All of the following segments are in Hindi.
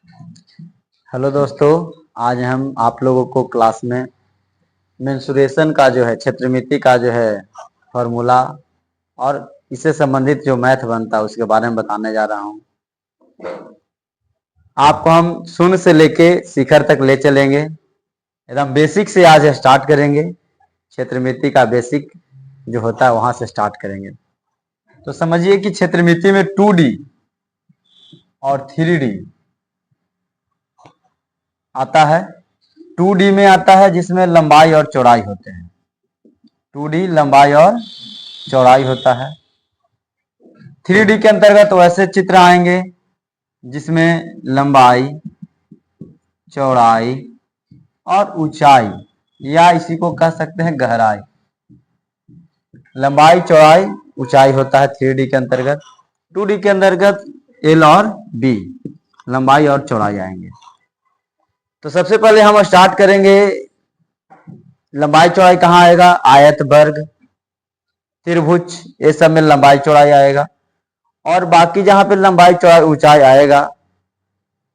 हेलो दोस्तों, आज हम आप लोगों को क्लास में मेंसुरेशन का जो है क्षेत्रमिति का जो है फॉर्मूला और इससे संबंधित जो मैथ बनता है उसके बारे में बताने जा रहा हूँ। आपको हम शून्य से लेके शिखर तक ले चलेंगे। एकदम बेसिक से आज स्टार्ट करेंगे। क्षेत्रमिति का बेसिक जो होता है वहां से स्टार्ट करेंगे। तो समझिए कि क्षेत्रमिति में 2D और 3D आता है। 2D में आता है जिसमें लंबाई और चौड़ाई होते हैं। 2D लंबाई और चौड़ाई होता है। 3D के अंतर्गत वैसे चित्र आएंगे जिसमें लंबाई, चौड़ाई और ऊंचाई, या इसी को कह सकते हैं गहराई। लंबाई, चौड़ाई, ऊंचाई होता है 3D के अंतर्गत। 2D के अंतर्गत L और B लंबाई और चौड़ाई आएंगे। तो सबसे पहले हम स्टार्ट करेंगे। लंबाई चौड़ाई कहाँ आएगा? आयत, वर्ग, त्रिभुज, ये सब में लंबाई चौड़ाई आएगा। और बाकी जहां पे लंबाई चौड़ाई ऊंचाई आएगा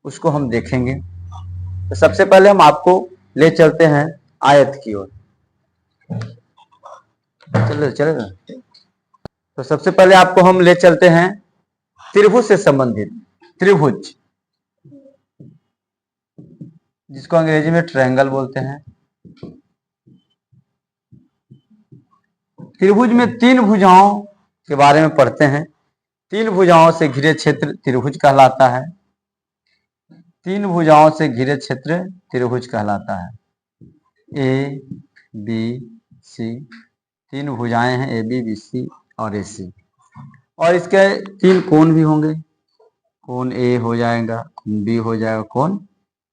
उसको हम देखेंगे। तो सबसे पहले हम आपको ले चलते हैं आयत की ओर। चलेगा। तो सबसे पहले आपको हम ले चलते हैं त्रिभुज से संबंधित। त्रिभुज जिसको अंग्रेजी में ट्रायंगल बोलते हैं। त्रिभुज में 3 भुजाओं के बारे में पढ़ते हैं। 3 भुजाओं से घिरे क्षेत्र त्रिभुज कहलाता है। 3 भुजाओं से घिरे क्षेत्र त्रिभुज कहलाता है। ए, बी, सी, 3 भुजाएं हैं, ए, बी, सी और ए, सी। और इसके 3 कोण भी होंगे। कोण ए हो जाएगा, कोण बी हो जाएगा, कोण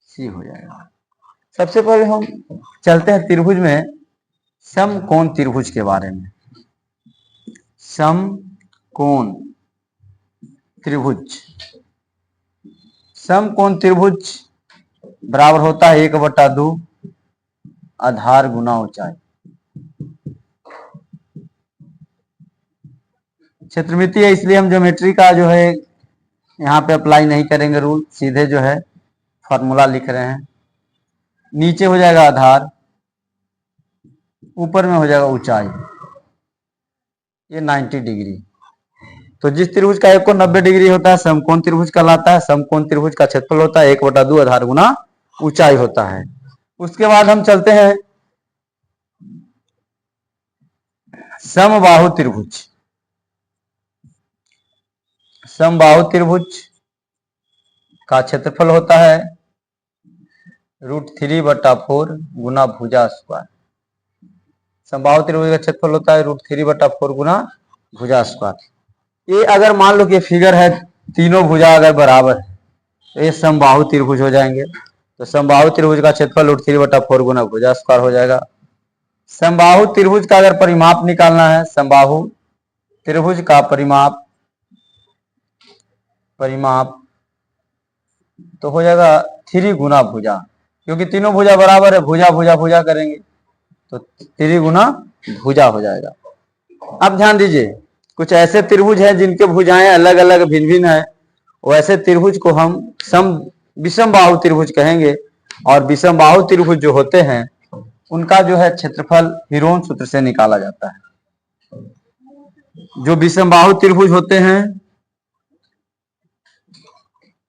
सी हो जाएगा। सबसे पहले हम चलते हैं त्रिभुज में समकोण त्रिभुज के बारे में। समकोण त्रिभुज। समकोण त्रिभुज बराबर होता है 1/2 आधार गुना ऊंचाई। क्षेत्रमिति है इसलिए हम ज्योमेट्री का जो है यहाँ पे अप्लाई नहीं करेंगे रूल, सीधे जो है फॉर्मूला लिख रहे हैं। नीचे हो जाएगा आधार, ऊपर में हो जाएगा ऊंचाई। ये 90 डिग्री। तो जिस त्रिभुज का एक कोण 90 डिग्री होता है समकोण त्रिभुज कहलाता है। समकोण त्रिभुज का क्षेत्रफल होता है 1/2 आधार गुना ऊंचाई होता है। उसके बाद हम चलते हैं समबाहु त्रिभुज। समबाहु त्रिभुज का क्षेत्रफल होता है √3/4 गुना भुजा स्क्वायर। समबाहु त्रिभुज का क्षेत्रफल होता है √3/4 गुना भुजा स्क्वायर। ये अगर मान लो कि फिगर है, तीनों भुजा अगर बराबर है तो ये समबाहु त्रिभुज हो जाएंगे। तो समबाहु त्रिभुज का क्षेत्रफल √3/4 गुना भुजा स्क्वायर हो जाएगा। समबाहु त्रिभुज का अगर परिमाप निकालना है, समबाहु त्रिभुज का परिमाप तो हो जाएगा 3 गुना भुजा, क्योंकि तीनों भुजा बराबर है, भुजा भुजा भुजा करेंगे तो 3 गुना भुजा हो जाएगा। अब ध्यान दीजिए, कुछ ऐसे त्रिभुज हैं जिनके भुजाएं अलग अलग भिन्न भिन्न है। वैसे त्रिभुज को हम विषमबाहु त्रिभुज कहेंगे। और विषमबाहु त्रिभुज जो होते हैं उनका जो है क्षेत्रफल हीरोन सूत्र से निकाला जाता है। जो विषमबाहु त्रिभुज होते हैं,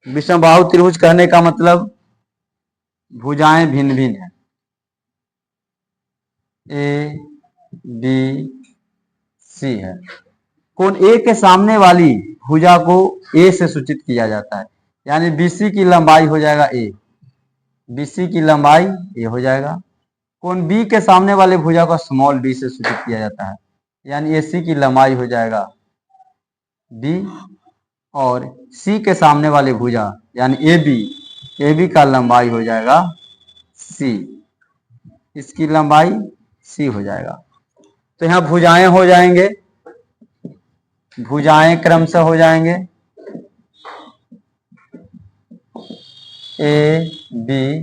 विषमबाहु त्रिभुज कहने का मतलब भुजाएं भिन्न भिन्न है। ए, बी, सी है। कोण ए के सामने वाली भुजा को ए से सूचित किया जाता है, यानी बीसी की लंबाई हो जाएगा ए। बीसी की लंबाई ए हो जाएगा। कोण बी के सामने वाले भुजा को स्मॉल बी से सूचित किया जाता है, यानी एसी की लंबाई हो जाएगा बी। और सी के सामने वाले भुजा यानी ए बी का लंबाई हो जाएगा सी। इसकी लंबाई सी हो जाएगा। तो यहाँ भुजाएं हो जाएंगे, भुजाएं क्रमशः हो जाएंगे ए, बी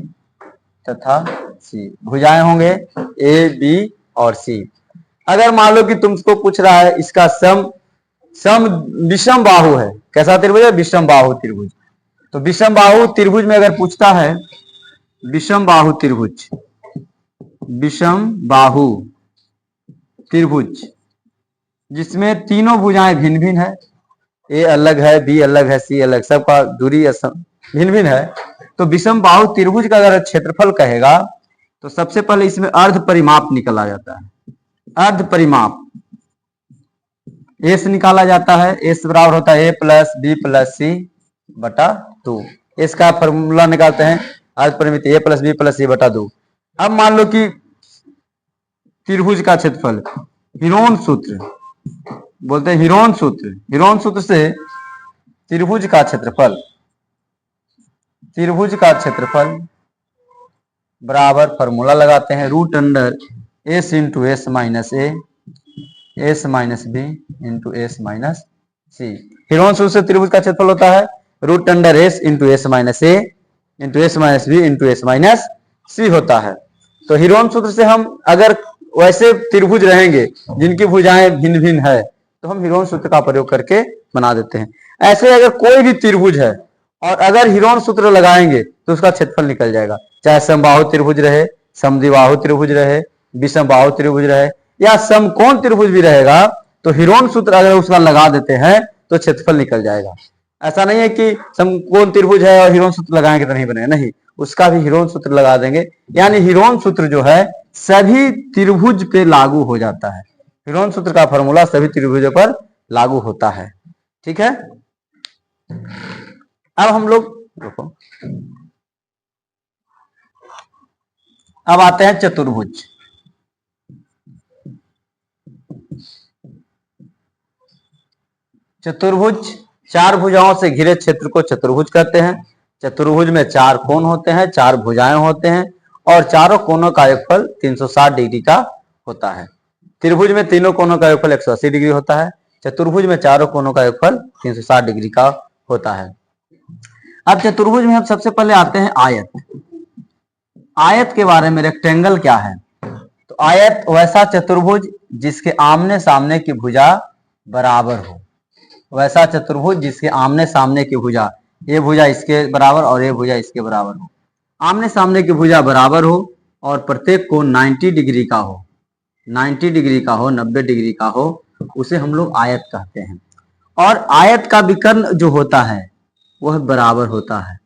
तथा सी। भुजाएं होंगे ए, बी और सी। अगर मान लो कि तुमको पूछ रहा है इसका सम विषम बाहु है, कैसा त्रिभुज है? विषम बाहु त्रिभुज। तो विषम बाहु त्रिभुज में अगर पूछता है, विषम बाहु त्रिभुज, विषम बाहु त्रिभुज जिसमें तीनों भुजाएं भिन्न भिन्न है, ए अलग है, बी अलग है, सी अलग, सबका दूरी भिन्न भिन्न है, तो विषम बाहु त्रिभुज का अगर क्षेत्रफल कहेगा तो सबसे पहले इसमें अर्ध परिमाप निकाला जाता है। अर्ध परिमाप एस निकाला जाता है, एस बराबर होता है ए प्लस बी प्लस सी बटा 2। इसका फॉर्मूला निकालते हैं अर्ध परिमित ए प्लस बी प्लस सी बटा 2। अब मान लो कि त्रिभुज का क्षेत्रफल, हीरोन सूत्र बोलते हैं, हीरोन सूत्र, हीरोन सूत्र से त्रिभुज का क्षेत्रफल, त्रिभुज का क्षेत्रफल बराबर फॉर्मूला लगाते हैं root under S into S minus A, S minus B into S minus C. Heron सूत्र से त्रिभुज का क्षेत्रफल होता है root under S into S minus A into S minus B into S minus C होता है। तो हीरोन सूत्र से हम अगर वैसे त्रिभुज रहेंगे जिनकी भुजाएं भिन्न भिन्न है तो हम हीरोन सूत्र का प्रयोग करके बना देते हैं। ऐसे अगर कोई भी त्रिभुज है और अगर हीरोन सूत्र लगाएंगे तो उसका क्षेत्रफल निकल जाएगा, चाहे समबाहु त्रिभुज रहे, समद्विबाहु त्रिभुज रहे, विषमबाहु त्रिभुज रहे या समकोण त्रिभुज भी रहेगा, तो हीरोन सूत्र अगर उसका लगा देते हैं तो क्षेत्रफल निकल जाएगा। ऐसा नहीं है कि समकोण त्रिभुज है और हीरोन सूत्र लगाएंगे तो नहीं बनेगा, नहीं, उसका भी हीरोन सूत्र लगा देंगे। यानी हीरोन सूत्र जो है सभी त्रिभुज पे लागू हो जाता है। हीरोन सूत्र का फॉर्मूला सभी त्रिभुजों पर लागू होता है। ठीक है, अब हम लोग देखो, अब आते हैं चतुर्भुज। चतुर्भुज चार भुजाओं से घिरे क्षेत्र को चतुर्भुज कहते हैं। चतुर्भुज में चार कोण होते हैं, चार भुजाएं होते हैं और चारों कोणों का योगफल 360 डिग्री का होता है। त्रिभुज में तीनों कोणों का योगफल 180 डिग्री होता है, चतुर्भुज में चारों कोणों का योगफल 360 डिग्री का होता है। अब चतुर्भुज में हम सबसे पहले आते हैं आयत। आयत के बारे में, रेक्टेंगल क्या है? तो आयत वैसा चतुर्भुज जिसके आमने सामने की भुजा बराबर हो, वैसा चतुर्भुज जिसके आमने सामने की भुजा, ये भुजा इसके बराबर और ये भुजा इसके बराबर हो, आमने सामने की भुजा बराबर हो और प्रत्येक कोण 90 डिग्री का हो, 90 डिग्री का हो, 90 डिग्री का हो, उसे हम लोग आयत कहते हैं। और आयत का विकर्ण जो होता है वह बराबर होता है।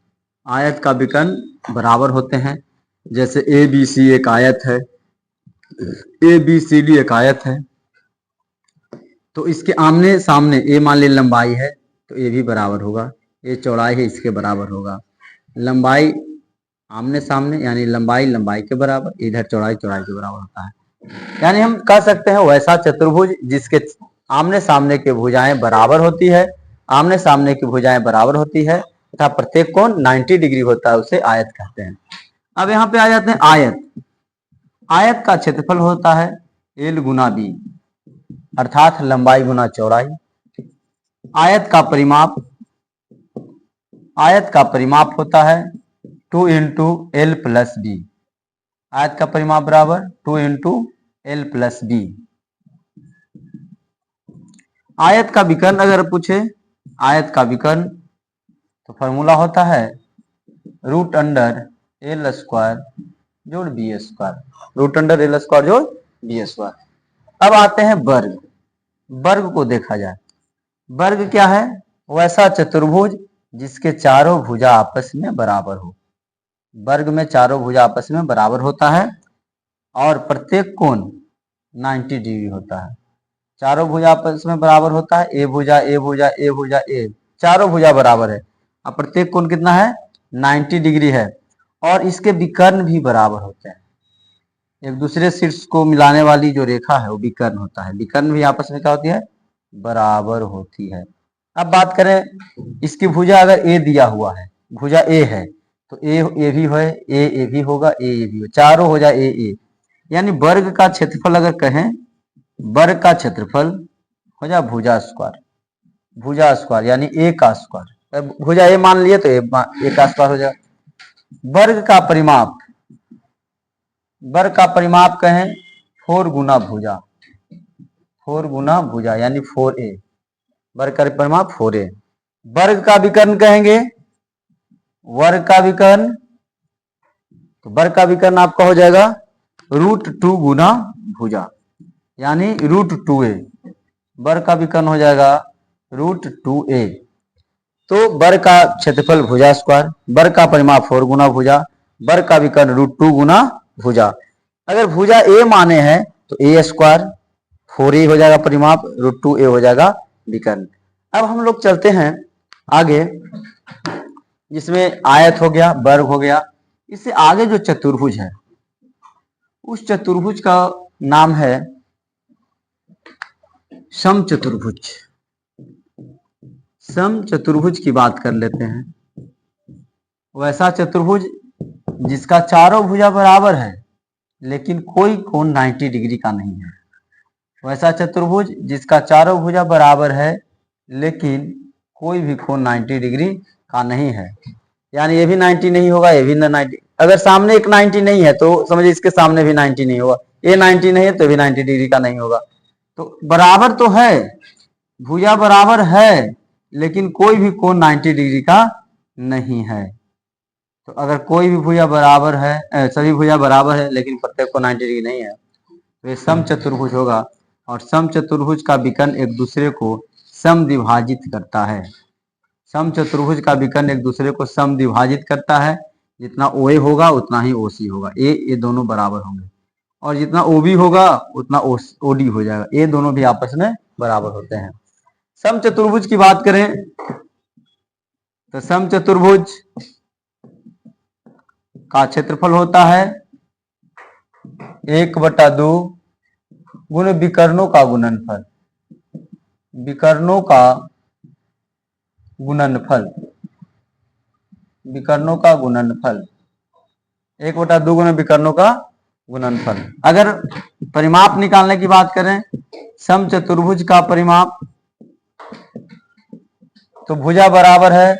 आयत का विकर्ण बराबर होते हैं, जैसे ए बी सी एक आयत है, ए बी सी डी एक आयत है, तो इसके आमने सामने ए मान ली लंबाई है तो ए भी बराबर होगा, ये चौड़ाई है इसके बराबर होगा। लंबाई आमने सामने यानी लंबाई लंबाई के बराबर, इधर चौड़ाई चौड़ाई के बराबर होता है। यानी हम कह सकते हैं वैसा चतुर्भुज जिसके आमने सामने की भुजाएं बराबर होती है, आमने सामने की भुजाएं बराबर होती है तथा प्रत्येक कोण 90 डिग्री होता है, उसे आयत कहते हैं। अब यहाँ पे आ जाते हैं आयत। आयत का क्षेत्रफल होता है एल गुना बी, अर्थात लंबाई गुना चौड़ाई। आयत का परिमाप, आयत का परिमाप होता है 2 इंटू एल प्लस बी। आयत का परिमाप बराबर 2 इंटू एल प्लस बी। आयत का विकर्ण अगर पूछे, आयत का विकर्ण तो फॉर्मूला होता है रूट अंडर एल स्क्वायर जोड़ B square, root under L square जोड़ बी स्क्वायर। अब आते हैं वर्ग। वर्ग को देखा जाए, वर्ग क्या है? वैसा चतुर्भुज जिसके चारों भुजा आपस में बराबर हो। वर्ग में चारों भुजा आपस में बराबर होता है और प्रत्येक कोण 90 डिग्री होता है। चारों भुजा आपस में बराबर होता है, ए भुजा ए भुजा ए भुजा ए, चारों भुजा बराबर है और प्रत्येक कोण कितना है? 90 डिग्री है और इसके विकर्ण भी बराबर होते हैं। एक दूसरे शीर्ष को मिलाने वाली जो रेखा है वो विकर्ण होता है। विकर्ण भी आपस में क्या होती है? बराबर होती है। अब बात करें इसकी भुजा, अगर ए दिया हुआ है, भुजा ए है तो ए भी है, ए भी होगा, ए भी हो, चारों हो जाए ए। यानी वर्ग का क्षेत्रफल अगर कहें, वर्ग का क्षेत्रफल हो जाए भुजा स्क्वायर, भुजा स्क्वायर यानी ए का स्क्वायर। भुजा ए मान लिए तो ए का स्क्वायर हो जाए। वर्ग का परिमाप, वर्ग का परिमाप कहें 4 गुना भुजा, 4 गुना भुजा यानी 4a, वर्ग का परिमाप 4a। वर्ग का विकर्ण कहेंगे वर्ग का विकर्ण, तो वर्ग का विकर्ण आपका हो जाएगा √2 गुना भुजा, यानी √2a। वर्ग का विकर्ण हो जाएगा √2a। तो वर्ग का क्षेत्रफल भुजा स्क्वायर, वर्ग का परिमाप 4 गुना भुजा, वर्ग का विकर्ण √2 गुना भुजा। अगर भुजा a माने हैं तो a स्क्वायर 4a हो जाएगा परिमाप, √2a हो जाएगा विकर्ण। अब हम लोग चलते हैं आगे, जिसमें आयत हो गया, वर्ग हो गया। इससे आगे जो चतुर्भुज है, उस चतुर्भुज का नाम है समचतुर्भुज। समचतुर्भुज की बात कर लेते हैं। वैसा चतुर्भुज जिसका चारों भुजा बराबर है लेकिन कोई कोण 90 डिग्री का नहीं है। वैसा चतुर्भुज जिसका चारों भुजा बराबर है लेकिन कोई भी कोण 90 डिग्री का नहीं है, यानी ये भी 90 नहीं होगा, ये भी 90। अगर सामने एक 90 नहीं है तो समझिए इसके सामने भी 90 नहीं होगा, ये 90 नहीं है तो भी 90 डिग्री का नहीं होगा। तो बराबर तो है, भुजा बराबर है लेकिन कोई भी कोण 90 डिग्री का नहीं है। तो अगर कोई भी भुजा बराबर है, सभी भुजा बराबर है लेकिन प्रत्येक को 90 डिग्री नहीं है, तो ये समचतुर्भुज होगा। और समचतुर्भुज का विकर्ण एक दूसरे को समद्विभाजित करता है। समचतुर्भुज का विकर्ण एक दूसरे को समद्विभाजित करता है। जितना OA होगा उतना ही OC होगा, ये दोनों बराबर होंगे, और जितना OB होगा उतना OD हो जाएगा, ये दोनों भी आपस में बराबर होते हैं। समचतुर्भुज की बात करें तो समचतुर्भुज का क्षेत्रफल होता है 1/2 गुण विकर्णों का गुणनफल। विकर्णों का गुणनफल, विकर्णों का गुणनफल 1/2 गुण विकर्णों का गुणनफल। अगर परिमाप निकालने की बात करें समचतुर्भुज का परिमाप, तो भुजा बराबर है,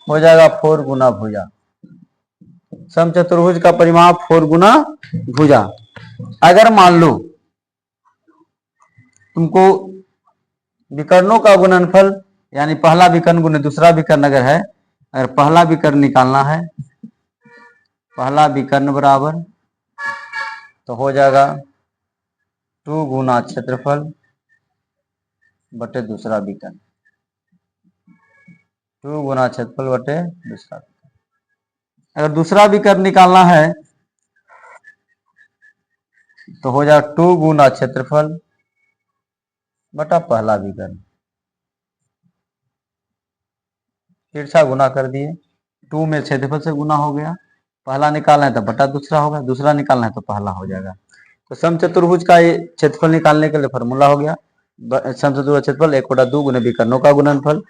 हो जाएगा 4 गुना भुजा। समचतुर्भुज का परिमाप 4 गुना भुजा। अगर मान लो तुमको विकर्णों का गुणनफल यानी पहला विकर्ण गुने दूसरा विकर्ण अगर है, अगर पहला विकर्ण निकालना है, पहला विकर्ण बराबर तो हो जाएगा 2 गुना क्षेत्रफल बटे दूसरा विकर्ण, 2 गुना क्षेत्रफल बटे दूसरा। अगर दूसरा विकर्ण निकालना है तो हो जाएगा 2 गुना क्षेत्रफल बटा पहला विकर्ण, तिरछा गुना कर दिए, 2 में क्षेत्रफल से गुना हो गया, पहला निकालना है तो बटा दूसरा होगा, दूसरा निकालना है तो पहला हो जाएगा। तो समचतुर्भुज का ये क्षेत्रफल निकालने के लिए फॉर्मूला हो गया समचतुर्भुज क्षेत्रफल 1/2 गुने विकर्णों का गुणनफल।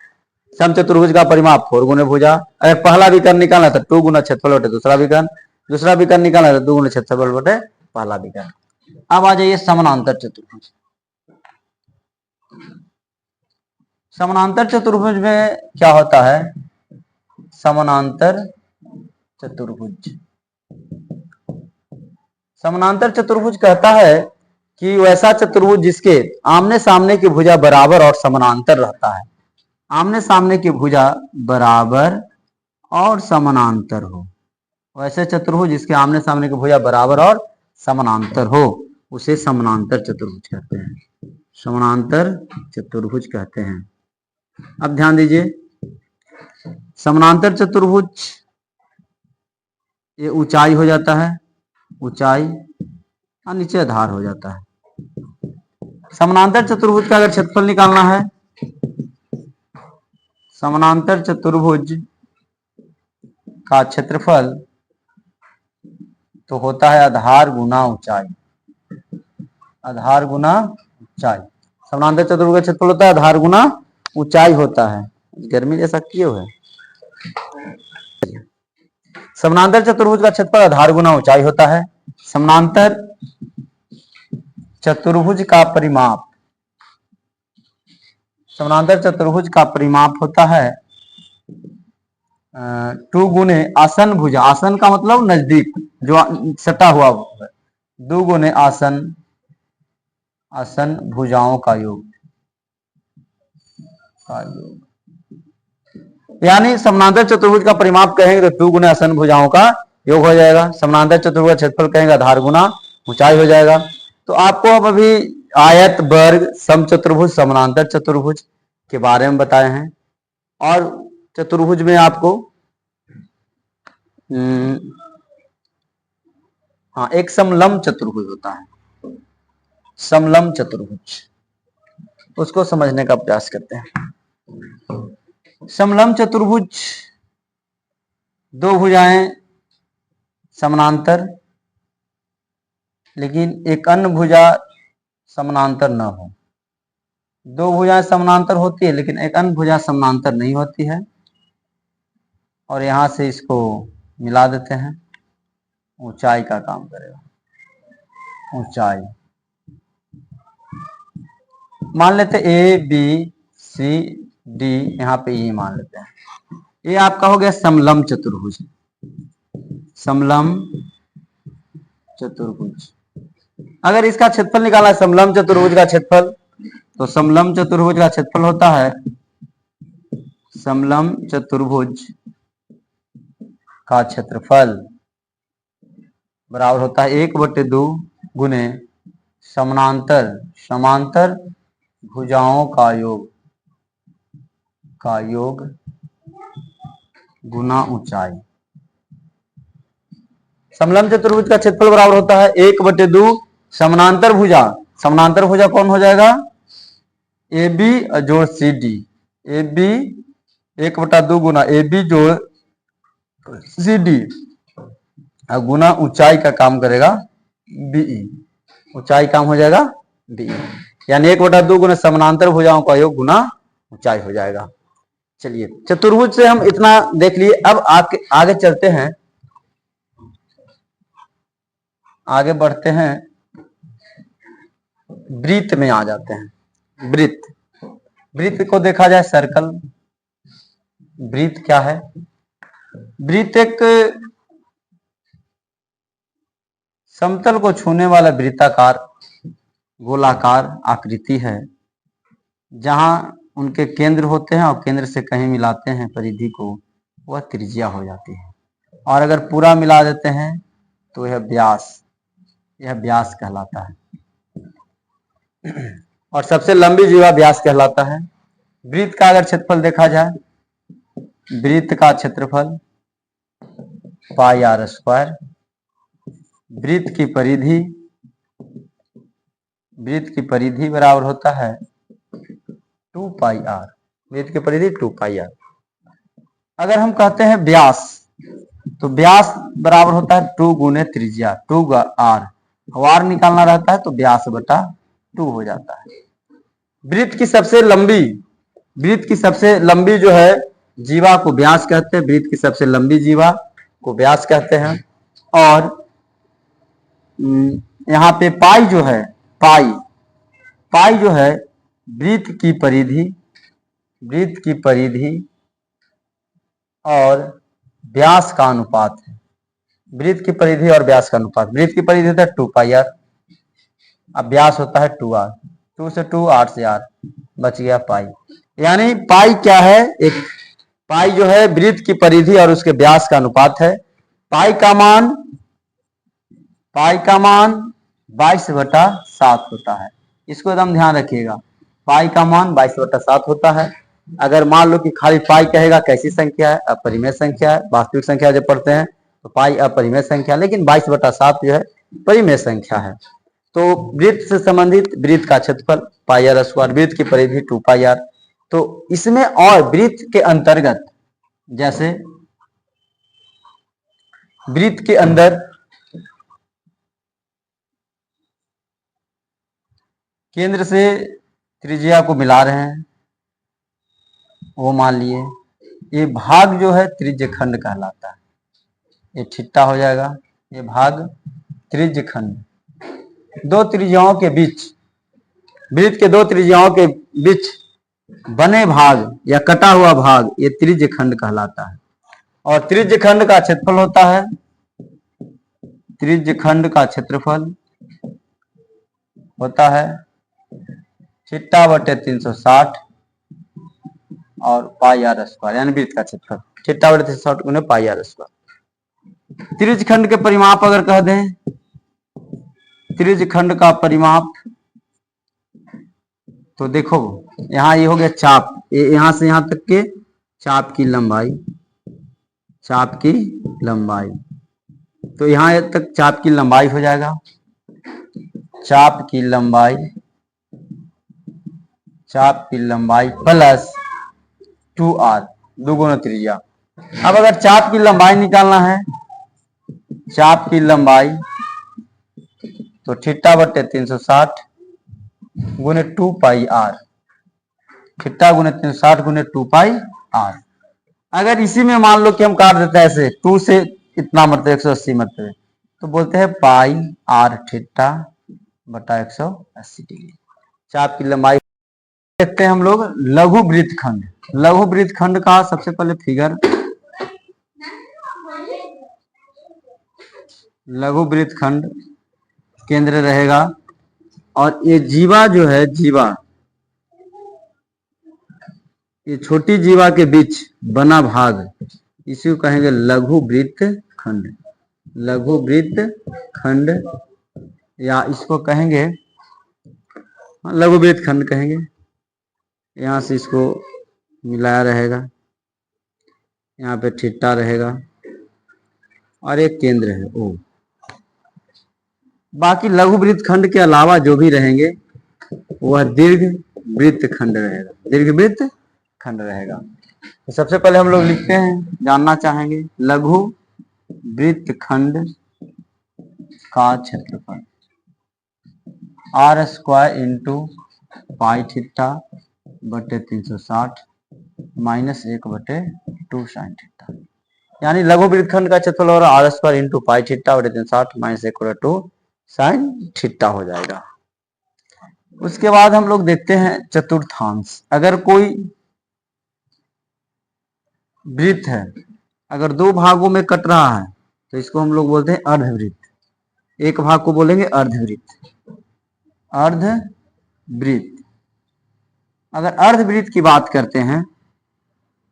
समचतुर्भुज का परिमाप 4 गुने भुजा। अगर पहला विकर्ण निकालना है तो 2 गुना क्षेत्रफल बटे दूसरा विकर्ण, दूसरा विकर्ण निकालना है तो 2 गुना क्षेत्रफल बटे पहला विकर्ण। अब आ जाइए समानांतर चतुर्भुज। समानांतर चतुर्भुज में क्या होता है, समानांतर चतुर्भुज, समानांतर चतुर्भुज कहता है कि वैसा चतुर्भुज जिसके आमने सामने की भुजा बराबर और समानांतर रहता है। आमने सामने की भुजा बराबर और समानांतर हो, वैसे चतुर्भुज जिसके आमने सामने की भुजा बराबर और समानांतर हो उसे समानांतर चतुर्भुज कहते हैं, समानांतर चतुर्भुज कहते हैं। अब ध्यान दीजिए, समानांतर चतुर्भुज ये ऊंचाई हो जाता है, ऊंचाई और नीचे आधार हो जाता है। समानांतर चतुर्भुज का अगर क्षेत्रफल निकालना है, समानांतर चतुर्भुज का क्षेत्रफल तो होता है आधार गुना ऊंचाई, आधार गुना ऊंचाई। समानांतर चतुर्भुज का क्षेत्रफल होता है आधार गुना ऊंचाई होता है। गर्मी जैसा क्यों है? समानांतर चतुर्भुज का क्षेत्रफल आधार गुना ऊंचाई होता है। समानांतर चतुर्भुज का परिमाप, समानांतर चतुर्भुज का परिमाप होता है 2 गुने आसन भुजा, आसन का मतलब नजदीक जो सटा हुआ है, 2 गुने आसन, आसन भुजाओं का योग, यानी समानांतर चतुर्भुज का परिमाप कहेंगे तो 2 गुना आसन भुजाओं का योग हो जाएगा। समानांतर चतुर्भुज का क्षेत्रफल कहेंगे आधार गुना ऊंचाई हो जाएगा। तो आपको अब अभी आयत, वर्ग, समचतुर्भुज, समानांतर चतुर्भुज के बारे में बताए हैं। और चतुर्भुज में आपको हाँ, एक समलंब चतुर्भुज होता है, समलंब चतुर्भुज, उसको समझने का प्रयास करते हैं। समलंब चतुर्भुज, दो भुजाएं समानांतर, लेकिन एक अन्य भुजा समानांतर न हो। दो भुजाएं समानांतर होती है लेकिन एक अन्य भुजा समानांतर नहीं होती है, और यहां से इसको मिला देते हैं, ऊंचाई का काम करेगा। ऊंचाई मान लेते ए बी सी डी, यहाँ पे ई मान लेते हैं। ये आपका हो गया समलंब चतुर्भुज। समलंब चतुर्भुज, अगर इसका क्षेत्रफल निकालना है समलंब चतुर्भुज का क्षेत्रफल, तो समलंब चतुर्भुज का क्षेत्रफल होता है, समलंब चतुर्भुज का क्षेत्रफल बराबर होता है 1/2 गुने समांतर भुजाओं का योग गुना ऊंचाई। समलंब चतुर्भुज का क्षेत्रफल बराबर होता है 1/2 समानांतर भुजा। समानांतर भुजा कौन हो जाएगा? ए बी जोड़ सी डी। ए बी 1/2 गुना ए बी जोड़ सी डी, गुना ऊंचाई का काम करेगा बीई। ऊंचाई काम हो जाएगा बीई, यानी 1/2 गुना समानांतर भुजाओं का योग गुना ऊंचाई हो जाएगा। चलिए, चतुर्भुज से हम इतना देख लिए। अब आगे चलते हैं, आगे बढ़ते हैं, वृत्त में आ जाते हैं। वृत्त को देखा जाए, सर्कल। वृत्त क्या है? वृत्त एक समतल को छूने वाला वृत्ताकार गोलाकार आकृति है, जहां उनके केंद्र होते हैं और केंद्र से कहीं मिलाते हैं परिधि को, वह त्रिज्या हो जाती है। और अगर पूरा मिला देते हैं तो यह व्यास कहलाता है। और सबसे लंबी जीवा व्यास कहलाता है। वृत्त का अगर क्षेत्रफल देखा जाए, वृत्त का क्षेत्रफल पाई आर स्क्वायर, वृत्त की परिधि बराबर होता है 2 पाई आर। वृत्त की परिधि 2 पाई आर। अगर हम कहते हैं व्यास, तो व्यास बराबर होता है 2 गुने त्रिज्या, 2 आर। आर निकालना रहता है तो व्यास बटा 2 हो जाता है। वृत्त की सबसे लंबी जो है जीवा को व्यास कहते हैं। वृत्त की सबसे लंबी जीवा को व्यास कहते हैं। और यहाँ पे पाई जो है, पाई जो है वृत्त की परिधि और व्यास का अनुपात है। वृत्त की परिधि और व्यास का अनुपात। वृत्त की परिधि होता है 2 पाई आर, अब व्यास होता है 2 आर। 2 से 2, 8 से 8, बच गया पाई। यानी पाई क्या है? पाई जो है वृत्त की परिधि और उसके व्यास का अनुपात है। पाई का मान 22/7 होता है। इसको एकदम ध्यान रखिएगा, पाई का मान 22/7 होता है। अगर मान लो कि खाली पाई कहेगा, कैसी संख्या है? अपरिमेय संख्या है। वास्तविक संख्या जब पढ़ते हैं तो पाई अपरिमेय संख्या, लेकिन 22/7 जो है परिमेय संख्या है। तो वृत्त से संबंधित वृत्त का क्षेत्रफल पाई आर स्क्वायर, वृत्त की परिधि 2 पाई आर। तो इसमें और वृत्त के अंतर्गत, जैसे वृत्त के अंदर केंद्र से त्रिज्या को मिला रहे हैं, वो मान लिए। ये भाग जो है त्रिज्य खंड कहलाता है। ये छिट्टा हो जाएगा, ये भाग त्रिज्य खंड। दो त्रिज्याओं के बीच, वृत्त के दो त्रिज्याओं के बीच बने भाग या कटा हुआ भाग, ये त्रिज्य खंड कहलाता है। और त्रिज्य खंड का क्षेत्रफल होता है, त्रिज्य खंड का क्षेत्रफल होता है छिट्टा बटे 360 और पाई आर स्क्वायर, यानी वृत्त का क्षेत्रफल थीटा बटे 360 गुने पाई आर स्क्वायर। त्रिज्य खंड के परिमाप अगर कह दें, त्रिज्य खंड का परिमाप, तो देखो यहाँ ये हो गया चाप, यहां से यहां तक के चाप की लंबाई, चाप की लंबाई, तो यहां तक चाप की लंबाई हो जाएगा, चाप की लंबाई, चाप की लंबाई प्लस 2r, दुगुना त्रिज्या। अब अगर चाप की लंबाई निकालना है, चाप की लंबाई, तो थीटा बटे 360 गुने 2 पाई आर, थीटा गुने 360 गुने 2 पाई आर। अगर इसी में मान लो कि हम काट देते हैं ऐसे 2 से इतना मतलब 180 मतलब, तो बोलते हैं पाई आर थीटा बटा 180 डिग्री। चाप की लंबाई देखते हैं हम लोग लघु वृत्तखंड। लघु वृत्तखंड का सबसे पहले फिगर, लघु वृत्तखंड केंद्र रहेगा और ये जीवा जो है, जीवा, ये छोटी जीवा के बीच बना भाग, इसी को कहेंगे लघु वृत्तखंड, लघु वृत्तखंड, या इसको कहेंगे लघु वृत्तखंड कहेंगे। यहां से इसको मिलाया रहेगा, यहाँ पे थीटा रहेगा और एक केंद्र है ओ। बाकी लघु वृत्तखंड के अलावा जो भी रहेंगे वह दीर्घ वृत्तखंड रहेगा, दीर्घ वृत्तखंड रहेगा। तो सबसे पहले हम लोग लिखते हैं, जानना चाहेंगे लघु वृत्तखंड का क्षेत्रफल R square into pi theta बटे 360 माइनस 1 बटे 2 साइन थीटा, यानी लघु वृत्तखंड का क्षेत्रफल हो रहा है R square into pi theta बटे 360 माइनस 1 बटे 2 साइन थीटा हो जाएगा। उसके बाद हम लोग देखते हैं चतुर्थांश। अगर कोई वृत्त है, अगर दो भागों में कट रहा है, तो इसको हम लोग बोलते हैं अर्धवृत्त। एक भाग को बोलेंगे अर्धवृत्त, अर्धवृत्त। अगर अर्धवृत्त की बात करते हैं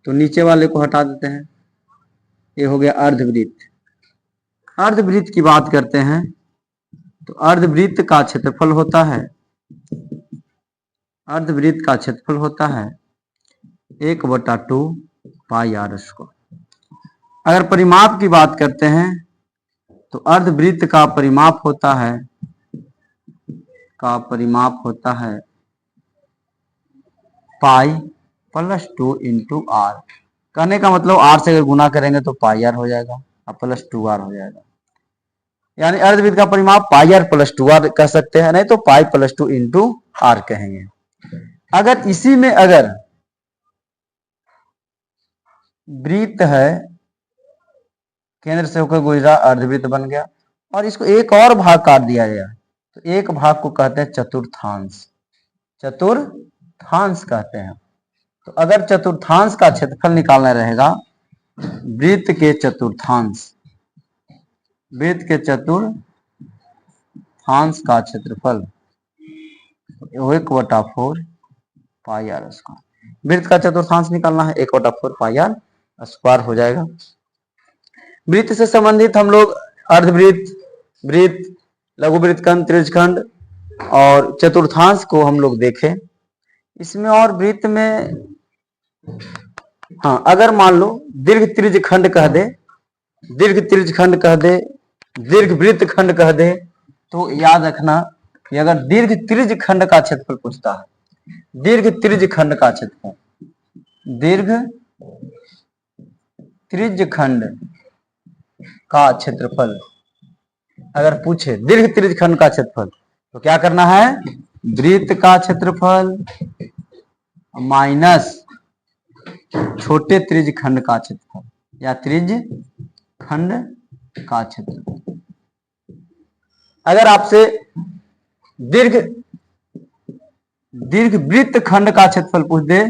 तो नीचे वाले को हटा देते हैं, ये हो गया अर्धवृत्त। अर्धवृत्त की बात करते हैं तो अर्धवृत्त का क्षेत्रफल होता है, अर्धवृत्त का क्षेत्रफल होता है 1/2 पाई आर स्क्वायर। अगर परिमाप की बात करते हैं तो अर्धवृत्त का परिमाप होता है, पाई प्लस 2 इंटू आर। कहने का मतलब आर से अगर गुना करेंगे तो पाई आर हो जाएगा और प्लस 2r हो जाएगा, यानी अर्धवृत्त का परिमाप पाई आर प्लस 2r कह सकते हैं, नहीं तो पाई प्लस 2 इंटू आर कहेंगे। अगर इसी में अगर वृत्त है, केंद्र से होकर गुजरा, अर्धवृत्त बन गया, और इसको एक और भाग काट दिया गया, तो एक भाग को कहते हैं चतुर्थांश, चतुर्थांश कहते हैं। तो अगर चतुर्थांश का क्षेत्रफल निकालना रहेगा, वृत्त के चतुर्थांश, वृत्त के चतुर्थांश का क्षेत्रफल 1/4 पाई आर स्क्वायर। वृत्त का चतुर्थांश निकालना है, 1/4 पाई आर स्क्वायर हो जाएगा। वृत्त से संबंधित हम लोग अर्धवृत्त, वृत्त, लघु वृत्तखंड, त्रिज्यखंड और चतुर्थांश को हम लोग देखें। इसमें और वृत्त में, हाँ, अगर मान लो दीर्घ त्रिज्यखंड कह दे, दीर्घ त्रिज्यखंड कह दे, दीर्घ वृत्तखंड कह दे, तो याद रखना कि अगर दीर्घ त्रिज्यखंड का क्षेत्रफल पूछता है, दीर्घ त्रिज्यखंड का क्षेत्रफल, दीर्घ त्रिज्यखंड का क्षेत्रफल अगर पूछे, दीर्घ त्रिज्यखंड का क्षेत्रफल, तो क्या करना है, वृत्त का क्षेत्रफल माइनस छोटे त्रिज्यखंड का क्षेत्रफल या त्रिज्यखंड का क्षेत्रफल। अगर आपसे दीर्घ वृत्तखंड का क्षेत्रफल पूछ दे,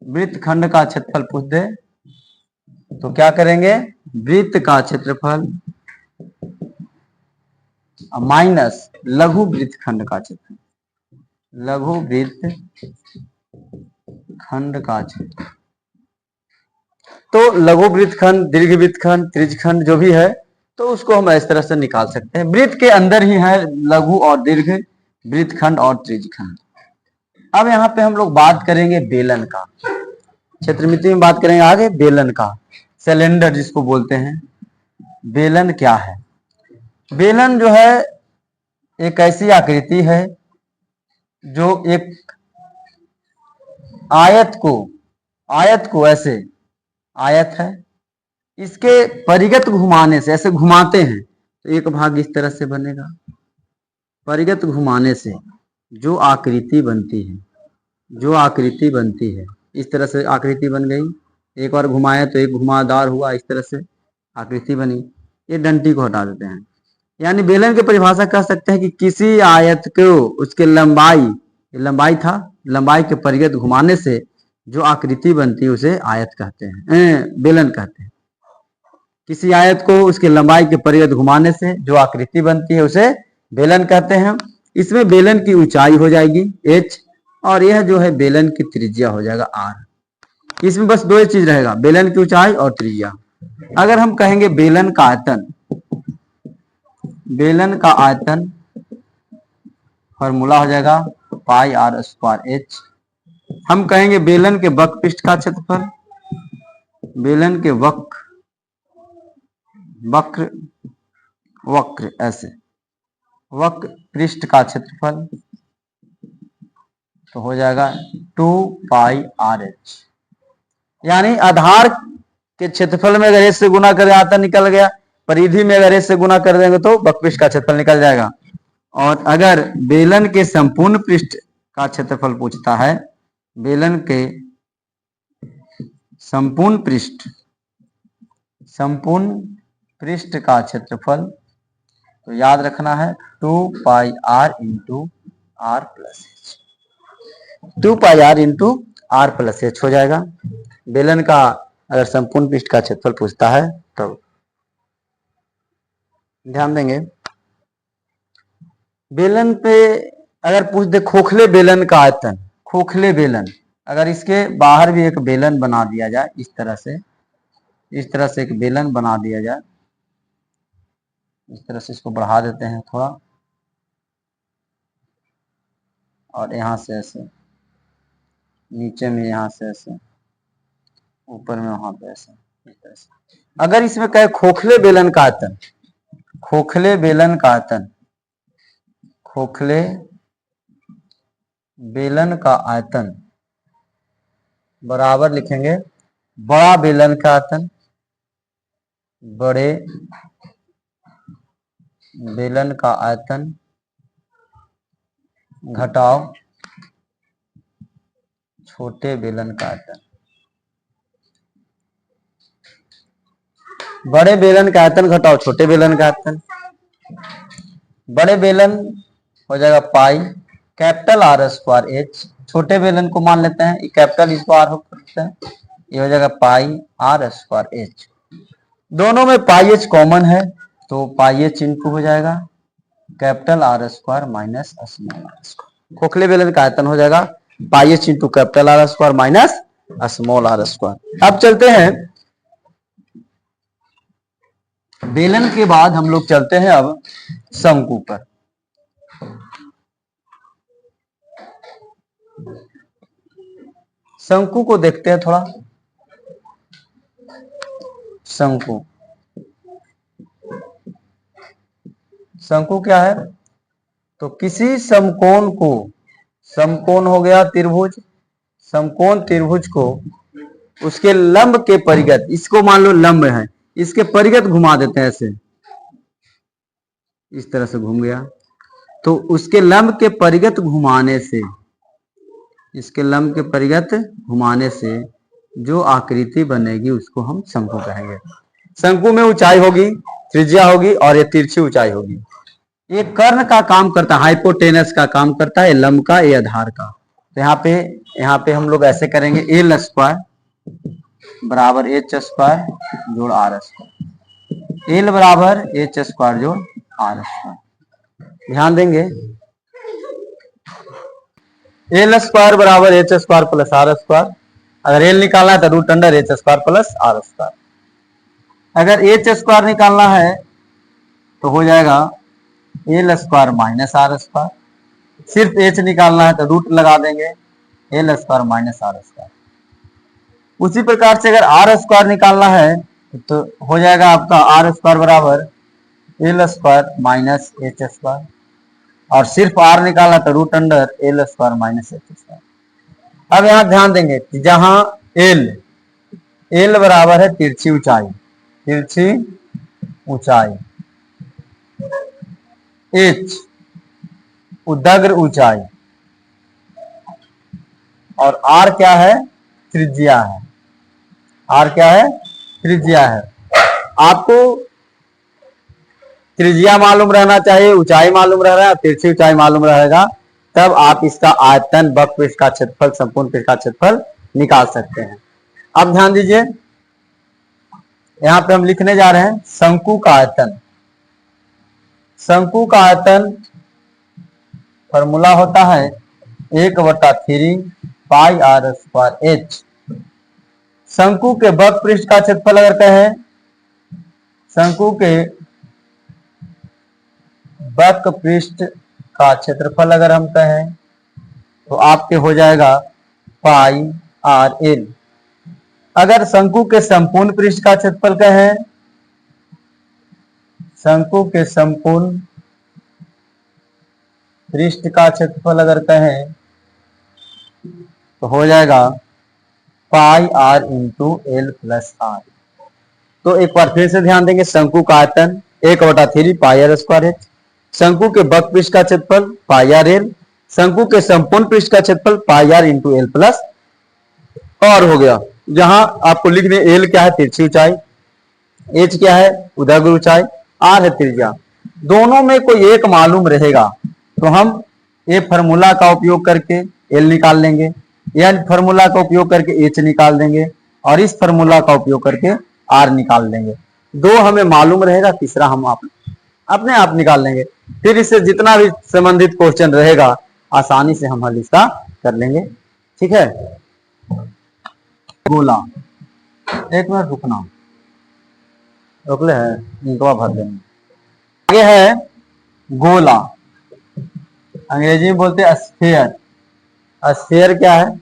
वृत्तखंड का क्षेत्रफल पूछ दे, तो क्या करेंगे, वृत्त का क्षेत्रफल माइनस लघु वृत्तखंड का क्षेत्रफल, लघु वृत्तखंड खंड का क्षेत्र। तो लघु वृत्तखंड, दीर्घ वृत्तखंड, त्रिज्यखंड जो भी है तो उसको हम इस तरह से निकाल सकते हैं। वृत्त के अंदर ही है लघु और दीर्घ वृत्तखंड और त्रिज्यखंड। अब यहाँ पे हम लोग बात करेंगे बेलन का, क्षेत्रमिति में बात करेंगे आगे बेलन का, सिलेंडर जिसको बोलते हैं। बेलन क्या है? बेलन जो है एक ऐसी आकृति है जो एक आयत को ऐसे आयत है, इसके परिगत घुमाने से, ऐसे घुमाते हैं तो एक भाग इस तरह से बनेगा। परिगत घुमाने से जो आकृति बनती है, इस तरह से आकृति बन गई। एक बार घुमाया तो एक घुमावदार हुआ, इस तरह से आकृति बनी। ये डंटी को हटा देते हैं। यानी बेलन की परिभाषा कह सकते हैं कि किसी आयत को उसके लंबाई था, लंबाई के परिगत घुमाने से जो आकृति बनती है उसे आयत कहते हैं, बेलन कहते हैं। किसी आयत को उसके लंबाई के परिगत घुमाने से जो आकृति बनती है उसे बेलन कहते हैं। इसमें बेलन की ऊंचाई हो जाएगी h, और यह जो है बेलन की त्रिज्या हो जाएगा r। इसमें बस दो ही चीज रहेगा, बेलन की ऊंचाई और त्रिज्या। अगर हम कहेंगे बेलन का आयतन फॉर्मूला हो जाएगा पाई आर स्क्वायर एच। हम कहेंगे बेलन के वक्र पृष्ठ का क्षेत्रफल, बेलन के वक्र पृष्ठ का क्षेत्रफल तो हो जाएगा 2 पाई आर एच। यानी आधार के क्षेत्रफल में अगर एच से गुना कर आयतन निकल गया, परिधि में अगर एच से गुना कर देंगे तो वक्र पृष्ठ का क्षेत्रफल निकल जाएगा। और अगर बेलन के संपूर्ण पृष्ठ का क्षेत्रफल पूछता है, बेलन के संपूर्ण पृष्ठ का क्षेत्रफल तो याद रखना है 2 pi R into R plus H. 2 pi R into R plus H हो जाएगा। बेलन का अगर संपूर्ण पृष्ठ का क्षेत्रफल पूछता है तो ध्यान देंगे। बेलन पे अगर पूछ दे खोखले बेलन का आयतन, खोखले बेलन, अगर इसके बाहर भी एक बेलन बना दिया जाए, इस तरह से एक बेलन बना दिया जाए, इस तरह से इसको बढ़ा देते हैं थोड़ा, और यहाँ से ऐसे नीचे में, यहाँ से ऐसे ऊपर में, वहां पे ऐसे, इस तरह से। अगर इसमें कहे खोखले बेलन का आयतन, खोखले बेलन का आयतन बराबर लिखेंगे बड़ा बेलन का आयतन, बड़े बेलन का आयतन घटाओ छोटे बेलन का आयतन। बड़े बेलन का आयतन घटाओ छोटे बेलन का आयतन। बड़े बेलन हो जाएगा pi capital R square H, छोटे बेलन को मान लेते हैं कैपिटल, इसको आर करते हैं, ये हो जाएगा पाई आर स्क्वायर एच। दोनों में पाई एच कॉमन है तो पाई एच इंटू हो जाएगा capital R square minus small r square. खोखले बेलन का आयतन हो जाएगा pi H into capital R square minus small r square. अब चलते हैं बेलन के बाद हम लोग चलते हैं अब शंकु पर। शंकु को देखते हैं थोड़ा। शंकु क्या है? तो किसी समकोण को, समकोण हो गया त्रिभुज, समकोण त्रिभुज को उसके लंब के परिगत, इसको मान लो लंब है, इसके परिगत घुमा देते हैं ऐसे, इस तरह से घूम गया, तो उसके लंब के परिगत घुमाने से, इसके लंब के परिगत घुमाने से जो आकृति बनेगी उसको हम शंकु कहेंगे। शंकु में ऊंचाई होगी, त्रिज्या होगी और ये तिरछी ऊंचाई होगी। ये कर्ण का काम करता है, हाइपोटेनस का काम करता है, लंब का, ये आधार का। तो यहाँ पे हम लोग ऐसे करेंगे एल स्क्वायर बराबर एच स्क्वायर जोड़ आर स्क्वायर, एल बराबर एच स्क्वायर जोड़ आर स्क्वायर। ध्यान देंगे एल स्क्वायर बराबर H square plus R square. अगर एल निकालना है तो root under H square plus R square. अगर एच स्क्वायर निकालना है तो हो जाएगा L square minus R square. सिर्फ एच निकालना है तो रूट लगा देंगे L square minus R square. उसी प्रकार से अगर आर स्क्वायर निकालना है तो हो जाएगा आपका आर स्क्वायर बराबर L square minus H square, और सिर्फ आर निकालना तो root under L square minus H square. अब यहां ध्यान देंगे कि जहां एल एल बराबर है तिरछी ऊंचाई, तिरछी ऊंचाई, एच उदग्र ऊंचाई, और आर क्या है, त्रिज्या है। आर क्या है, त्रिज्या है। आपको त्रिज्या मालूम रहना चाहिए, ऊंचाई मालूम रह रहा है, तिरछी ऊंचाई मालूम रहेगा, तब आप इसका आयतन, वक्र पृष्ठ का क्षेत्रफल, संपूर्ण पृष्ठ का क्षेत्रफल निकाल सकते हैं। अब ध्यान दीजिए, यहां पे हम लिखने जा रहे हैं शंकु का आयतन। शंकु का आयतन फॉर्मूला होता है 1/3 पाई आर स्क्वायर एच। शंकु के वक्र पृष्ठ का क्षेत्रफल अगर कहें, शंकु के वक्र पृष्ठ का क्षेत्रफल अगर हम कहें तो आपके हो जाएगा पाई आर एल। अगर शंकु के संपूर्ण पृष्ठ का क्षेत्रफल कहें, शंकु के संपूर्ण पृष्ठ का क्षेत्रफल अगर कहें तो हो जाएगा pi R into L plus R. तो एक बार फिर से ध्यान देंगे, शंकु का आयतन 1/3 पाई आर स्क्वायर एच, शंकु के वक्र पृष्ठ का क्षेत्रफल पाई आर एल, शंकु के संपूर्ण पृष्ठ का क्षेत्रफल pi R into L plus R हो गया। जहां आपको लिखने एल क्या है, तिरछी ऊंचाई, एच क्या है, उदग्र ऊंचाई, आर है त्रिज्या। दोनों में कोई एक मालूम रहेगा तो हम ये फार्मूला का उपयोग करके एल निकाल लेंगे, या फार्मूला का उपयोग करके एच निकाल देंगे, और इस फार्मूला का उपयोग करके आर निकाल देंगे। दो हमें मालूम रहेगा, तीसरा हम अपने आप निकाल लेंगे। फिर इससे जितना भी संबंधित क्वेश्चन रहेगा आसानी से हम हल इसका कर लेंगे। ठीक है। गोला, एक मिनट रुकना, रोकले है, इनका भर देंगे। आगे है गोला, अंग्रेजी में बोलते हैं स्फीयर। स्फीयर क्या है,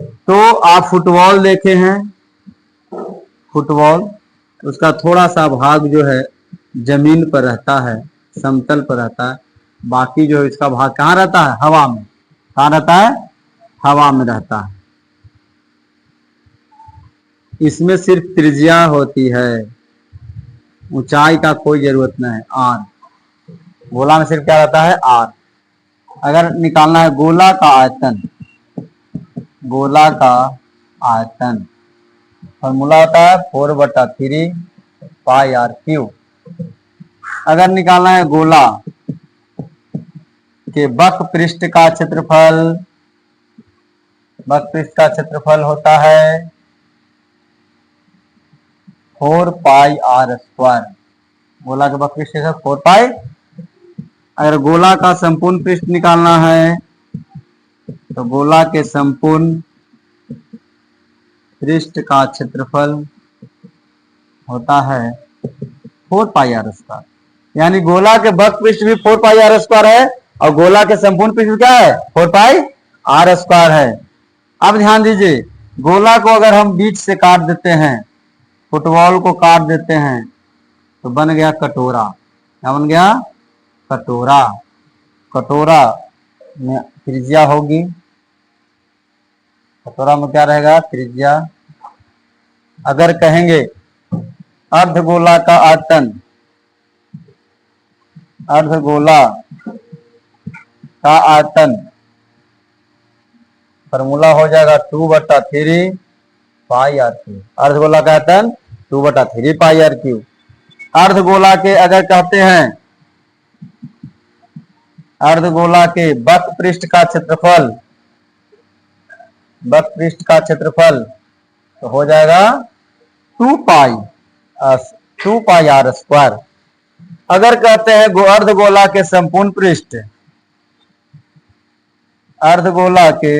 तो आप फुटबॉल देखे हैं, फुटबॉल, उसका थोड़ा सा भाग जो है जमीन पर रहता है, समतल पर रहता है, बाकी जो इसका भाग कहाँ रहता है, हवा में। कहाँ रहता है, हवा में रहता है। इसमें सिर्फ त्रिज्या होती है, ऊंचाई का कोई जरूरत नहीं है, आर। गोला में सिर्फ क्या रहता है, आर। अगर निकालना है गोला का आयतन, गोला का आयतन फॉर्मूला होता है 4/3 पाई आर क्यूब। अगर निकालना है गोला के वक्र पृष्ठ का क्षेत्रफल, वक्र पृष्ठ का क्षेत्रफल होता है 4 पाई आर स्क्वायर। गोला के वक्र पृष्ठ 4 पाई। अगर गोला का संपूर्ण पृष्ठ निकालना है तो गोला के संपूर्ण पृष्ठ का क्षेत्रफल होता है 4 पाई आर स्क्वायर। यानी गोला के वक्र पृष्ठ भी 4 पाई आर स्क्वायर है, और गोला के संपूर्ण पृष्ठ क्या है, 4 पाई आर स्क्वायर है। अब ध्यान दीजिए, गोला को अगर हम बीच से काट देते हैं, फुटबॉल को काट देते हैं, तो बन गया कटोरा। क्या बन गया, कटोरा। कटोरा में त्रिज्या होगी, कटोरा में क्या रहेगा, त्रिज्या। अगर कहेंगे अर्धगोला का आयतन, अर्धगोला का आयतन फॉर्मूला हो जाएगा 2/3 पाई आर क्यूब। अर्धगोला का आयतन 2/3 पाई आर क्यूब। अर्धगोला के अगर कहते हैं, अर्धगोला के वक्र पृष्ठ का क्षेत्रफल, वक्र पृष्ठ का क्षेत्रफल तो हो जाएगा 2 पाई आर स्क्वायर। अगर कहते हैं अर्धगोला के संपूर्ण पृष्ठ, अर्धगोला के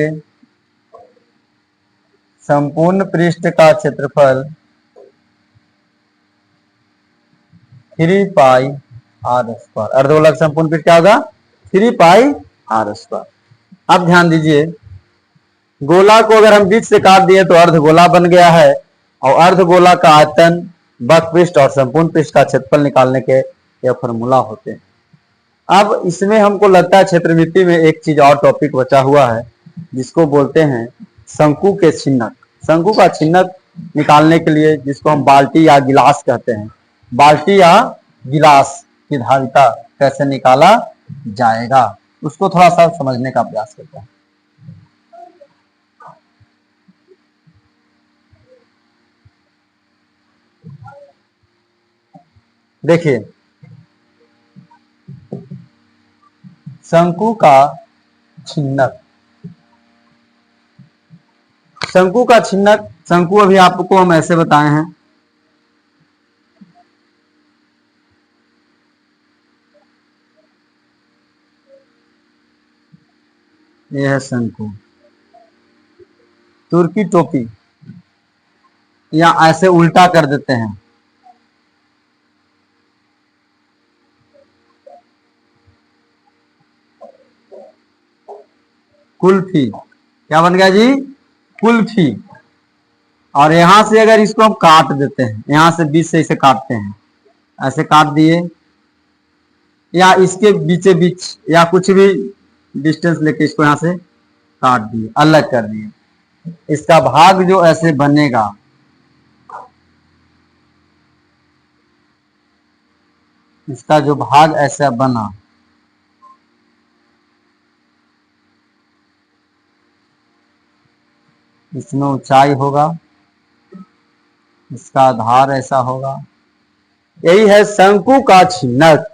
संपूर्ण पृष्ठ का क्षेत्रफल 3 पाई आर स्क्वायर। अर्धगोला का संपूर्ण पृष्ठ क्या होगा? 3 पाई आर स्क्वायर। अब ध्यान दीजिए, गोला को अगर हम बीच से काट दिए तो अर्धगोला बन गया है, और अर्धगोला का आयतन, वक्रपृष्ठ और संपूर्ण पृष्ठ का क्षेत्रफल निकालने के यह फॉर्मूला होते हैं। अब इसमें हमको लगता है क्षेत्रमिति में एक चीज और टॉपिक बचा हुआ है, जिसको बोलते हैं शंकु के छिन्नक। शंकु का छिन्नक निकालने के लिए, जिसको हम बाल्टी या गिलास कहते हैं, बाल्टी या गिलास की धारिता कैसे निकाला जाएगा, उसको थोड़ा सा समझने का प्रयास करते हैं। देखिए, शंकु का छिन्नक, शंकु का छिन्नक, शंकु अभी आपको हम ऐसे बताए हैं, यह है शंकु, तुर्की टोपी, या ऐसे उल्टा कर देते हैं, कुल्फी। क्या बन गया जी? कुल्फी। और यहां से अगर इसको हम काट देते हैं, यहां से बीच से इसे काटते हैं, ऐसे काट दिए, या इसके बीचे बीच या कुछ भी डिस्टेंस लेके इसको यहां से काट दिए, अलग कर दिए, इसका भाग जो ऐसे बनेगा, इसका जो भाग ऐसा बना, इसमें ऊंचाई होगा, इसका आधार ऐसा होगा, यही है शंकु का छिन्नक।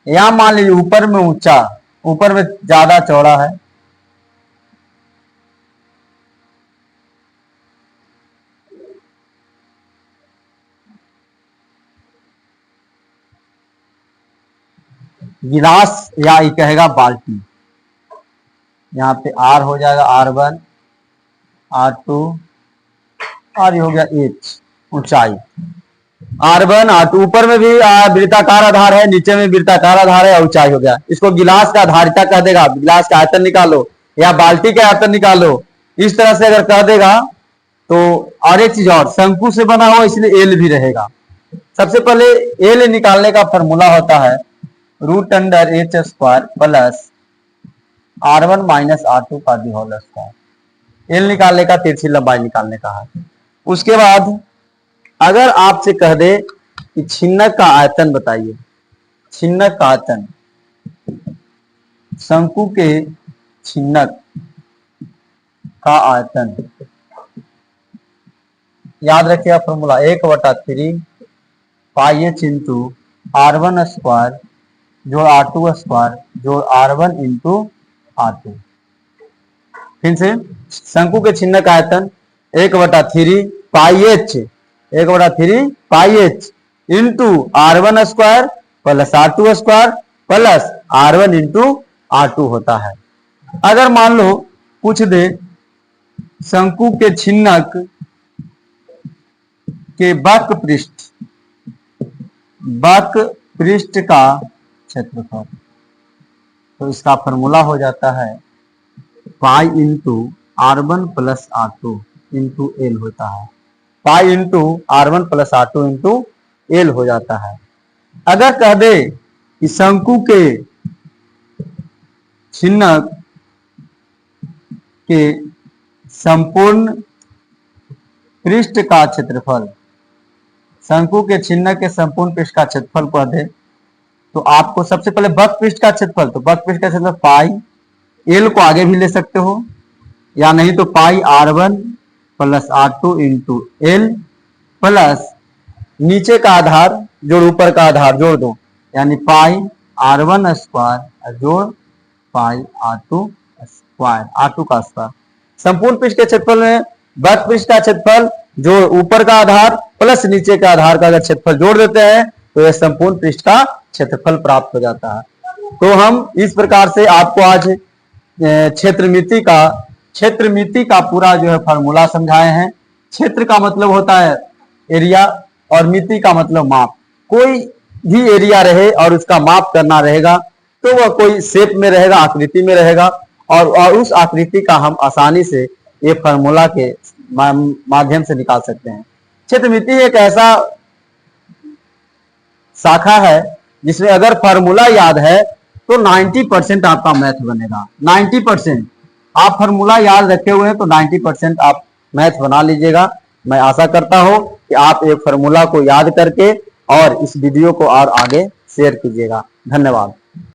यहां मान लीजिए ऊपर में ऊंचा, ऊपर में ज्यादा चौड़ा है, गिलास या ये कहेगा बाल्टी। यहाँ पे आर हो जाएगा R1, R2, और ये हो गया H, ऊंचाई R1, R2। ऊपर में भी वृत्ताकार आधार है, नीचे में वृत्ताकार आधार है, ऊंचाई हो गया। इसको गिलास का धारिता कह देगा, गिलास का आयतन निकालो, या बाल्टी का आयतन निकालो, इस तरह से अगर कह देगा तो। और एक चीज और, शंकु से बना हुआ इसलिए एल भी रहेगा। सबसे पहले एल निकालने का फॉर्मूला होता है √h² plus R1 minus R2 का होल स्क्वायर। एल निकालने का, तिरछी लंबाई निकालने का है। उसके बाद अगर आपसे कह दे कि छिन्नक का आयतन बताइए, छिन्नक का आयतन, शंकु के छिन्नक का आयतन, याद रखिएगा फॉर्मूला 1/3 पाई h इंटू R1 स्क्वायर जोड़ R2 स्क्वायर जोड़ R1 इंटू R2। फिर से शंकु के छिन्नक का आयतन 1/3 पाई h, 1/3 पाई h into R1 square plus R2 square plus R1 into R2 होता है। अगर मान लो पूछ दे शंकु के छिन्नक के वक्र पृष्ठ का क्षेत्रफल, तो इसका फॉर्मूला हो जाता है pi into R1 plus R2 into L होता है। Pi into R1 plus R2 into L हो जाता है। अगर कह दे कि शंकु के छिन्नक के संपूर्ण पृष्ठ का क्षेत्रफल, शंकु के छिन्नक के संपूर्ण पृष्ठ का क्षेत्रफल कह दे, तो आपको सबसे पहले वक्र पृष्ठ का क्षेत्रफल, तो वक्र पृष्ठ का क्षेत्रफल पाई, एल को आगे भी ले सकते हो, या नहीं तो पाई R1 plus R2 into L plus नीचे का आधार जोड़ ऊपर का आधार जोड़ दो, यानी पाई R1 स्क्वायर जोड़ पाई R2 स्क्वायर, R2 का स्क्वायर। संपूर्ण पृष्ठ के क्षेत्रफल में वक्र पृष्ठ का क्षेत्रफल जो ऊपर का आधार प्लस नीचे का आधार का अगर क्षेत्रफल जोड़ देते हैं तो यह संपूर्ण पृष्ठ का क्षेत्रफल प्राप्त हो जाता है। तो हम इस प्रकार से आपको आज क्षेत्रमिति का पूरा जो है फॉर्मूला समझाए हैं। क्षेत्र का मतलब होता है एरिया और मिति का मतलब माप। कोई भी एरिया रहे और उसका माप करना रहेगा तो वह कोई शेप में रहेगा, आकृति में रहेगा, और उस आकृति का हम आसानी से ये फॉर्मूला के माध्यम से निकाल सकते हैं। क्षेत्रमिति एक ऐसा शाखा है जिसमें अगर फॉर्मूला याद है तो 90% आपका मैथ बनेगा। 90% आप फॉर्मूला याद रखे हुए हैं तो 90% आप मैथ बना लीजिएगा। मैं आशा करता हूं कि आप एक फॉर्मूला को याद करके और इस वीडियो को और आगे शेयर कीजिएगा। धन्यवाद।